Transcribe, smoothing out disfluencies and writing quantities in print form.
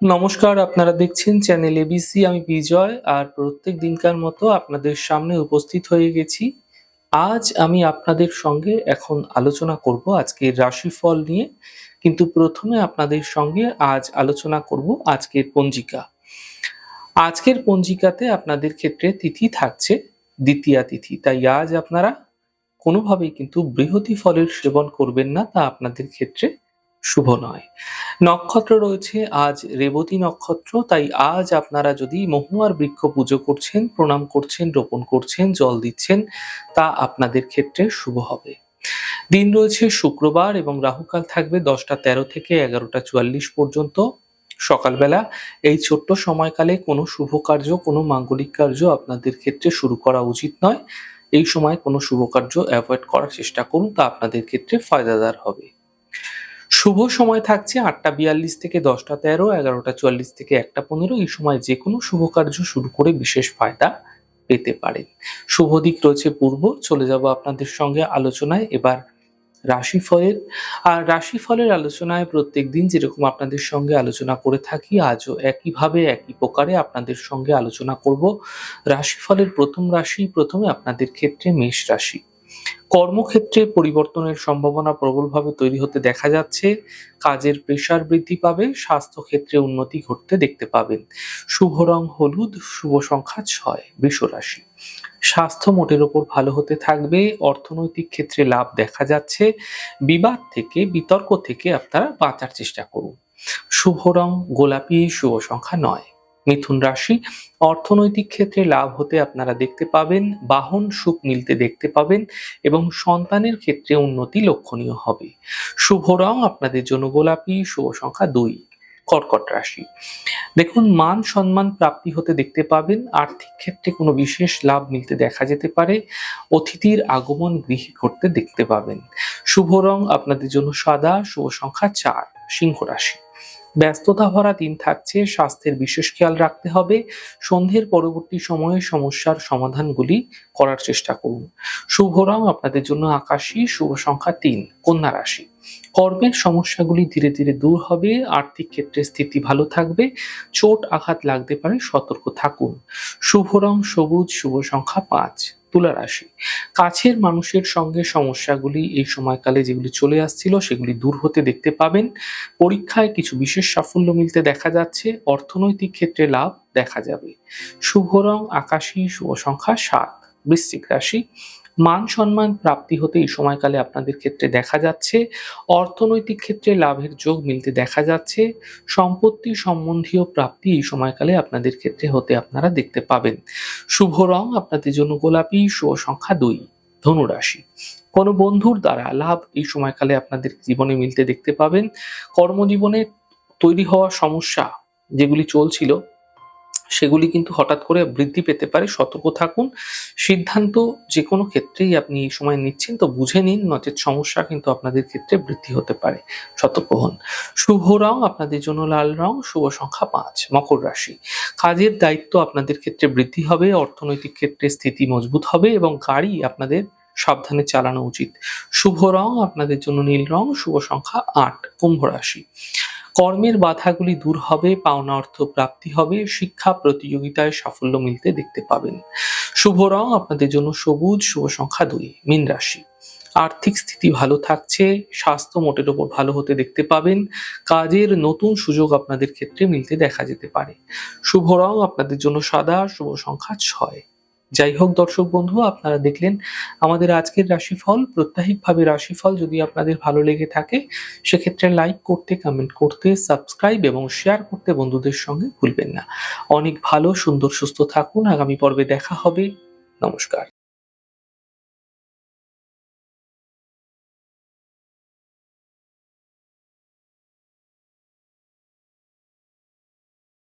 নমস্কার, আপনারা দেখছেন চ্যানেল এবিসি। আমি বিজয় আর প্রত্যেক দিনকার মতো আপনাদের সামনে উপস্থিত হয়ে গেছি। আজ আমি আপনাদের সঙ্গে এখন আলোচনা করব আজকের রাশিফল নিয়ে। কিন্তু প্রথমে আপনাদের সঙ্গে আজ আলোচনা করব আজকের পঞ্জিকা। আজকের পঞ্জিকাতে আপনাদের ক্ষেত্রে তিথি থাকছে দ্বিতীয়া তিথি। তাই আজ আপনারা কোনোভাবেই কিন্তু বৃহতি ফলের সেবন করবেন না, তা আপনাদের ক্ষেত্রে শুভ নয়। নক্ষত্র রয়েছে আজ রেবতী নক্ষত্র, তাই আজ আপনারা যদি মহুয়ার বৃক্ষ পুজো করছেন, প্রণাম করছেন, রোপণ করছেন, জল দিচ্ছেন, তা আপনাদের ক্ষেত্রে শুভ হবে। দিন রয়েছে শুক্রবার এবং রাহুকাল থাকবে 10টা 13 থেকে 11টা 44 পর্যন্ত সকালবেলা। এই ছোট্ট সময়কালে কোনো শুভ কার্য, কোনো মাঙ্গলিক কার্য আপনাদের ক্ষেত্রে শুরু করা উচিত নয়। এই সময় কোনো শুভ কার্য অ্যাভয়েড করার চেষ্টা করুন, তা আপনাদের ক্ষেত্রে ফায়দাদার হবে। শুভ সময় থাকছে 8টা 42 থেকে 10টা 13, 11টা 44 থেকে 1টা 15। এই সময় যে কোনো শুভ কার্য শুরু করে বিশেষ ফায়দা পেতে পারেন। শুভ দিক রয়েছে পূর্ব। চলে যাব আপনাদের সঙ্গে আলোচনায় এবার রাশিফলের। আর রাশিফলের আলোচনায় প্রত্যেকদিন যেরকম আপনাদের সঙ্গে আলোচনা করে থাকি, আজও একইভাবে একই প্রকারে আপনাদের সঙ্গে আলোচনা করব। রাশিফলের প্রথম রাশি, প্রথমে আপনাদের ক্ষেত্রে মেষ রাশি। কর্মক্ষেত্রে পরিবর্তনের সম্ভাবনা প্রবলভাবে তৈরি হতে দেখা যাচ্ছে। কাজের প্রেসার বৃদ্ধি পাবে, স্বাস্থ্যক্ষেত্রে উন্নতি ঘটতে দেখতে পাবেন। শুভ রং হলুদ, শুভ সংখ্যা 6। বৃষ রাশি। স্বাস্থ্য মোটের ওপর ভালো হতে থাকবে, অর্থনৈতিক ক্ষেত্রে লাভ দেখা যাচ্ছে। বিবাদ থেকে, বিতর্ক থেকে আপনারা বাঁচার চেষ্টা করুন। শুভ রং গোলাপি, শুভ সংখ্যা 9। মিথুন রাশি। অর্থনৈতিক ক্ষেত্রে লাভ হতে আপনারা দেখতে পাবেন, বাহন সুখ মিলতে দেখতে পাবেন এবং সন্তানের ক্ষেত্রে উন্নতি লক্ষণীয় হবে। শুভ রং আপনাদের জন্য গোলাপি, শুভ সংখ্যা 2। কর্কট রাশি। দেখুন, মান সম্মান প্রাপ্তি হতে দেখতে পাবেন, আর্থিক ক্ষেত্রে কোনো বিশেষ লাভ মিলতে দেখা যেতে পারে, অতিথির আগমন গৃহে ঘটতে দেখতে পাবেন। শুভ রং আপনাদের জন্য সাদা, শুভ সংখ্যা 4। সিংহ রাশি। ব্যস্ততা ভরা দিন থাকছে, স্বাস্থ্যের বিশেষ খেয়াল রাখতে হবে। সন্ধ্যের পরবর্তী সময়ে সমস্যার সমাধানগুলি করার চেষ্টা করুন। শুভ রং আপনাদের জন্য আকাশী, শুভ সংখ্যা 3। কন্যা রাশি। কর্মের সমস্যাগুলি ধীরে ধীরে দূর হবে, আর্থিক ক্ষেত্রে স্থিতি ভালো থাকবে, চোট আঘাত লাগতে পারে, সতর্ক থাকুন। শুভ রং সবুজ, শুভ সংখ্যা 5। তুলা রাশি। কাছের মানুষের সঙ্গে সমস্যাগুলি এই সময়কালে যেগুলি চলে আসছিল সেগুলি দূর হতে দেখতে পাবেন। পরীক্ষায় কিছু বিশেষ সাফল্য মিলতে দেখা যাচ্ছে, অর্থনৈতিক ক্ষেত্রে লাভ দেখা যাবে। শুভ রং আকাশী, শুভ সংখ্যা 7। বৃশ্চিক রাশি। মান সম্মান প্রাপ্তি হতে এই সময়কালে আপনাদের ক্ষেত্রে দেখা যাচ্ছে, অর্থনৈতিক ক্ষেত্রে লাভের যোগ মিলতে দেখা যাচ্ছে, সম্পত্তি সম্বন্ধীয় প্রাপ্তি এই সময়কালে আপনাদের ক্ষেত্রে হতে আপনারা দেখতে পাবেন। শুভ রং আপনাদের জন্য গোলাপি, শুভ সংখ্যা 2। ধনু রাশি। কোনো বন্ধুর দ্বারা লাভ এই সময়কালে আপনাদের জীবনে মিলতে দেখতে পাবেন। কর্মজীবনে তৈরি হওয়া সমস্যা যেগুলি চলছিল সেগুলি কিন্তু হঠাৎ করে বৃদ্ধি পেতে পারে, সতর্ক থাকুন। সিদ্ধান্ত যে কোনো ক্ষেত্রেই আপনি এই সময় নিচ্ছেন তো বুঝে নিন, নচেৎ সমস্যা কিন্তু আপনাদের ক্ষেত্রে বৃদ্ধি হতে পারে, সতর্ক হন। শুভ রং আপনাদের জন্য লাল রং, শুভ সংখ্যা 5। মকর রাশি। কাজের দায়িত্ব আপনাদের ক্ষেত্রে বৃদ্ধি হবে, অর্থনৈতিক ক্ষেত্রে স্থিতি মজবুত হবে এবং গাড়ি আপনাদের সাবধানে চালানো উচিত। শুভ রং আপনাদের জন্য নীল রং, শুভ সংখ্যা 8। কুম্ভ রাশি। কর্মের বাধাগুলি দূর হবে, পাওনা অর্থ প্রাপ্তি হবে, শিক্ষা প্রতিযোগিতায় সাফল্য মিলতে দেখতে পাবেন। শুভ রং আপনাদের জন্য সবুজ, শুভ সংখ্যা 2। মীন রাশি। আর্থিক স্থিতি ভালো থাকছে, স্বাস্থ্য মোটের ওপর ভালো হতে দেখতে পাবেন, কাজের নতুন সুযোগ আপনাদের ক্ষেত্রে মিলতে দেখা যেতে পারে। শুভ রং আপনাদের জন্য সাদা, শুভ সংখ্যা 6। যাই হোক দর্শক বন্ধু, আপনারা দেখলেন আমাদের আজকের রাশিফল। প্রত্যাহিকভাবে রাশিফল যদি আপনাদের ভালো লেগে থাকে সেক্ষেত্রে লাইক করতে, কমেন্ট করতে, সাবস্ক্রাইব এবং শেয়ার করতে বন্ধুদের সঙ্গে ভুলবেন না। অনেক ভালো, সুন্দর, সুস্থ থাকুন। আগামী পর্বে দেখা হবে। নমস্কার।